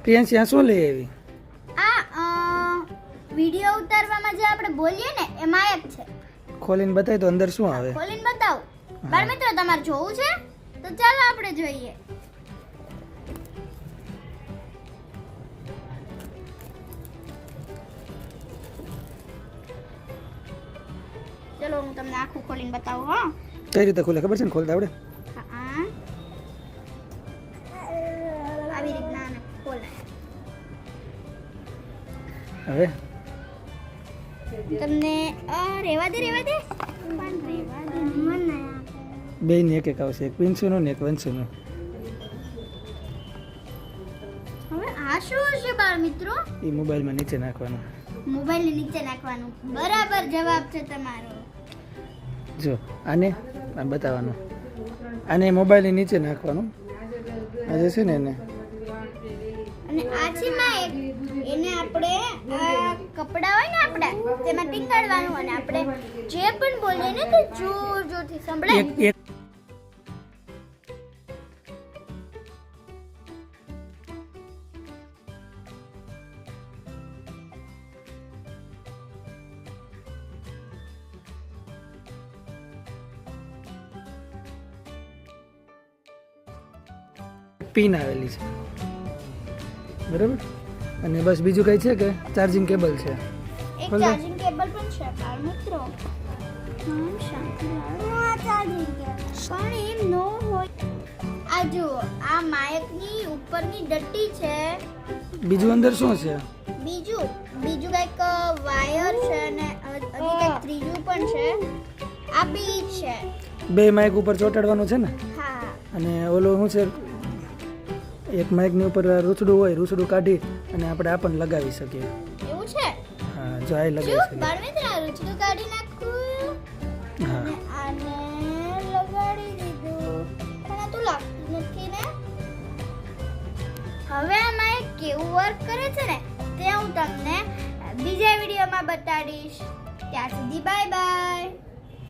પ્રિયાંશી આ શું લઈ આવી? આ વિડિયો ઉતારવામાં જે આપણે બોલીએ ને એમાં એક છે. ખોલીને બતાય તો અંદર શું આવે? ખોલીને બતાવું. બાળ મિત્રો તમારે જોવું છે તો ચાલો આપણે જોઈએ. ચલો હું તમને આખું ખોલીને બતાવું. હા કઈ રીતે ખોલે ખબર છે ને? ખોલતા આવડે? હા આવી રીતના આને ખોલાય. હવે તમને રેવા દે પણ રેવા દે મને. બે ને એક એક આવશે, એક પિન્સુનું ને એક વંશુનું. હવે આ શું હશે બાળ મિત્રો? એ મોબાઈલમાં નીચે નાખવાનું. મોબાઈલ નીચે નાખવાનું. બરાબર જવાબ છે તમારો. જો આને બતાવવાનું, આને મોબાઈલની નીચે નાખવાનું. આ જે છે ને એને અને આ છે માઇક. એને આપણે આ કપડા હોય ને આપણા તેમાં ટીંગાડવાનું અને આપણે જે પણ બોલીએ ને તે જોર જોરથી સંભળાય. એક પિન આવેલી છે, બરાબર. અને બસ બીજું કઈ છે કે ચાર્જિંગ કેબલ છે? એક બોલો. ચાર્જિંગ કેબલ પણ છે બાળ મિત્રો. ચાર્જિંગ કેબલ પણ એમ નો હોય. આ જુઓ, આ માઇકની ઉપરની ડટ્ટી છે. બીજું અંદર શું છે? બીજું કંઈક વાયર છે અને હજી કંઈક ત્રીજું પણ છે. આ બી છે. બે માઇક ઉપર ચોટાડવાનું છે ને? હા અને ઓલો શું છે, એક માઇકની ઉપર રૂસડું હોય, રૂસડું કાઢી અને આપણે આ પણ લગાવી શકીએ. એવું છે. હા, જો આ લગાવી જો શકીએ. બાળમિત્ર રૂચડું કાઢી નાખું હા, અને આને લગાડી દીધું. પણ આ તો લાગતું નથી ને. હવે આમાં એક કેવું વર્ક કરે છે ને તે હું તમને બીજા વિડીયોમાં બતાડીશ. ત્યાં સુધી બાય બાય.